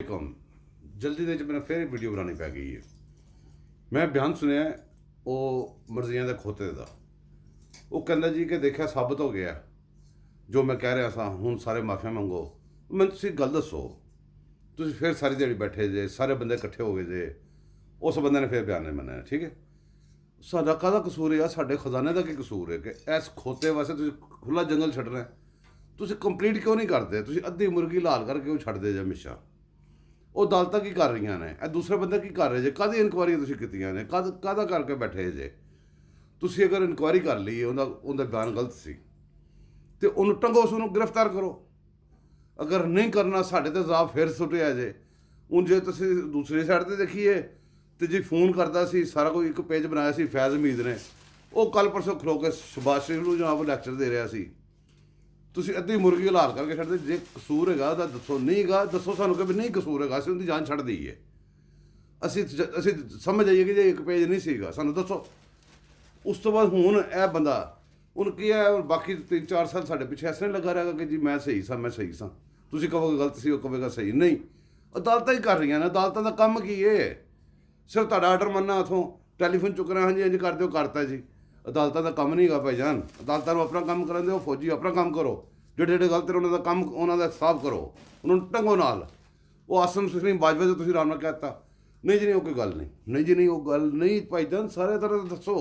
कम जल्दी ਦੇ ਮੈਨੂੰ ਫਿਰ ਵੀਡੀਓ ਬਣਾਉਣੀ ਪੈ ਗਈ ਹੈ। ਮੈਂ ਬਿਆਨ ਸੁਣਿਆ ਉਹ ਮਰਜ਼ੀਆਂ ਦੇ ਖੋਤੇ ਦਾ। ਉਹ ਕਹਿੰਦਾ ਜੀ ਕਿ ਦੇਖਿਆ ਸਾਬਤ ਹੋ ਗਿਆ ਜੋ ਮੈਂ ਕਹਿ ਰਿਹਾ ਸਾਂ, ਹੁਣ ਸਾਰੇ ਮਾਫੀਆਂ ਮੰਗੋ। ਮੈਨੂੰ ਤੁਸੀਂ ਗੱਲ ਦੱਸੋ, ਤੁਸੀਂ ਫਿਰ ਸਾਰੀ ਦਿਹਾੜੀ ਬੈਠੇ ਜੇ, ਸਾਰੇ ਬੰਦੇ ਇਕੱਠੇ ਹੋ ਗਏ ਜੇ, ਉਸ ਬੰਦੇ ਨੇ ਫਿਰ ਬਿਆਨ ਨਹੀਂ ਮੰਨਿਆ। ਠੀਕ ਹੈ, ਸਾਡਾ ਕਾਹਦਾ ਕਸੂਰ ਹੈ? ਸਾਡੇ ਖਜ਼ਾਨੇ ਦਾ ਕੀ ਕਸੂਰ ਹੈ ਕਿ ਇਸ ਖੋਤੇ ਵਾਸਤੇ ਤੁਸੀਂ ਖੁੱਲ੍ਹਾ ਜੰਗਲ ਛੱਡਣਾ? ਤੁਸੀਂ ਕੰਪਲੀਟ ਕਿਉਂ ਨਹੀਂ ਕਰਦੇ? ਤੁਸੀਂ ਅੱਧੀ ਮੁਰਗੀ ਲਾਲ ਕਰਕੇ ਕਿਉਂ ਛੱਡਦੇ ਜੇ ਹਮੇਸ਼ਾ? ਉਹ ਅਦਾਲਤਾਂ ਕੀ ਕਰ ਰਹੀਆਂ ਨੇ? ਇਹ ਦੂਸਰੇ ਬੰਦੇ ਕੀ ਕਰ ਰਹੇ ਜੇ? ਕਾਹਦੀ ਇਨਕੁਆਇਰੀਆਂ ਤੁਸੀਂ ਕੀਤੀਆਂ ਨੇ? ਕਾਹਦਾ ਕਰਕੇ ਬੈਠੇ ਜੇ? ਤੁਸੀਂ ਅਗਰ ਇਨਕੁਆਇਰੀ ਕਰ ਲਈ, ਉਹਦਾ ਬਿਆਨ ਗਲਤ ਸੀ ਤੇ ਉਹਨੂੰ ਟੰਗੋ, ਉਹਨੂੰ ਗ੍ਰਿਫਤਾਰ ਕਰੋ। ਅਗਰ ਨਹੀਂ ਕਰਨਾ, ਸਾਡੇ ਤੇ ਇਲਜ਼ਾਮ ਫਿਰ ਸੁੱਟਿਆ ਜੇ। ਹੁਣ ਜੇ ਤੁਸੀਂ ਦੂਸਰੀ ਸਾਈਡ 'ਤੇ ਦੇਖੀਏ ਤੇ ਜੀ ਫੋਨ ਕਰਦਾ ਸੀ, ਸਾਰਾ ਕੋਈ ਇੱਕ ਪੇਜ ਬਣਾਇਆ ਸੀ ਫੈਜ਼ ਹਮੀਦ ਨੇ, ਉਹ ਕੱਲ੍ਹ ਪਰਸੋਂ ਖਲੋ ਕੇ ਸੁਭਾਸ਼ ਸ਼ਰੀਫ ਨੂੰ ਜਨਾਬ ਲੈਕਚਰ ਦੇ ਰਿਹਾ ਸੀ। ਤੁਸੀਂ ਅੱਧੀ ਮੁਰਗੀ ਹਲਾਲ ਕਰਕੇ ਛੱਡਦੇ। ਜੇ ਕਸੂਰ ਹੈਗਾ ਉਹਦਾ ਦੱਸੋ, ਨਹੀਂ ਹੈਗਾ ਦੱਸੋ ਸਾਨੂੰ ਕਿ ਵੀ ਨਹੀਂ ਕਸੂਰ ਹੈਗਾ, ਅਸੀਂ ਉਹਦੀ ਜਾਨ ਛੱਡ ਦਈਏ। ਅਸੀਂ ਸਮਝ ਆਈਏ ਕਿ ਜੇ ਇੱਕ ਪੇਜ ਨਹੀਂ ਸੀਗਾ, ਸਾਨੂੰ ਦੱਸੋ। ਉਸ ਤੋਂ ਬਾਅਦ ਹੁਣ ਇਹ ਬੰਦਾ ਉਹਨੂੰ ਕੀ ਹੈ, ਬਾਕੀ 3-4 ਸਾਲ ਸਾਡੇ ਪਿੱਛੇ ਇਸ ਤਰ੍ਹਾਂ ਲੱਗਾ ਰਹੇਗਾ ਕਿ ਜੀ ਮੈਂ ਸਹੀ ਸਾਂ, ਤੁਸੀਂ ਕਹੋਗੇ ਗਲਤ ਸੀ, ਉਹ ਕਹੇਗਾ ਸਹੀ। ਨਹੀਂ, ਅਦਾਲਤਾਂ ਹੀ ਕਰ ਰਹੀਆਂ ਨੇ। ਅਦਾਲਤਾਂ ਦਾ ਕੰਮ ਕੀ ਹੈ? ਸਿਰਫ ਤੁਹਾਡਾ ਆਰਡਰ ਮੰਨਣਾ, ਉੱਥੋਂ ਟੈਲੀਫੋਨ ਚੁੱਕਣਾ, ਹਾਂਜੀ ਇੰਝ ਕਰ ਦਿਓ, ਕਰਤਾ ਜੀ। ਅਦਾਲਤਾਂ ਦਾ ਕੰਮ ਨਹੀਂ ਹੈਗਾ ਭਾਈ ਜਾਨ। ਅਦਾਲਤਾਂ ਨੂੰ ਆਪਣਾ ਕੰਮ ਕਰਨ ਦਿਓ, ਫੌਜੀ ਆਪਣਾ ਕੰਮ ਕਰੋ। ਜਿਹੜੇ ਗਲਤ ਨੇ ਉਹਨਾਂ ਦਾ ਕੰਮ, ਉਹਨਾਂ ਦਾ ਸਾਫ਼ ਕਰੋ, ਉਹਨਾਂ ਨੂੰ ਟੰਗੋ ਨਾਲ। ਉਹ ਆਸਮ ਸਿੰਘ ਬਾਜਵਾ ਤੋਂ ਤੁਸੀਂ ਆਰਾਮ ਨਾਲ ਕਹਿ ਦਿੱਤਾ, ਨਹੀਂ ਜੀ ਨਹੀਂ ਉਹ ਕੋਈ ਗੱਲ ਨਹੀਂ, ਨਹੀਂ ਜੀ ਨਹੀਂ ਉਹ ਗੱਲ ਨਹੀਂ ਭਾਈ ਜਾਨ। ਸਾਰੇ ਤਰ੍ਹਾਂ ਦੱਸੋ।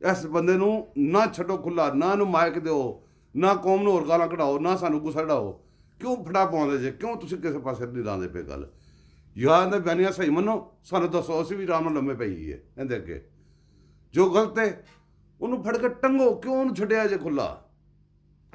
ਇਸ ਬੰਦੇ ਨੂੰ ਨਾ ਛੱਡੋ ਖੁੱਲ੍ਹਾ, ਨਾ ਇਹਨੂੰ ਮਾਇਕ ਦਿਓ, ਨਾ ਕੌਮ ਨੂੰ ਹੋਰ ਗਾਲਾਂ ਕਢਾਓ, ਨਾ ਸਾਨੂੰ ਗੁੱਸਾ ਢਾਓ। ਕਿਉਂ ਫੜਾ ਪਾਉਂਦੇ ਜੇ? ਕਿਉਂ ਤੁਸੀਂ ਕਿਸੇ ਪਾਸੇ ਨਹੀਂ ਲਾਉਂਦੇ ਪਏ ਗੱਲ? ਜਾਂ ਇਹਦਾ ਬਿਆਨੀਆਂ ਸਹੀ ਮੰਨੋ, ਸਾਨੂੰ ਦੱਸੋ, ਅਸੀਂ ਵੀ ਆਰਾਮ ਨਾਲ ਲੰਮੇ ਪਈਏ ਇਹਦੇ ਅੱਗੇ। ਜੋ ਗਲਤ ਹੈ ਉਹਨੂੰ ਫੜ ਕੇ ਟੰਗੋ, ਕਿਉਂ ਉਹਨੂੰ ਛੱਡਿਆ ਜੇ ਖੁੱਲ੍ਹਾ?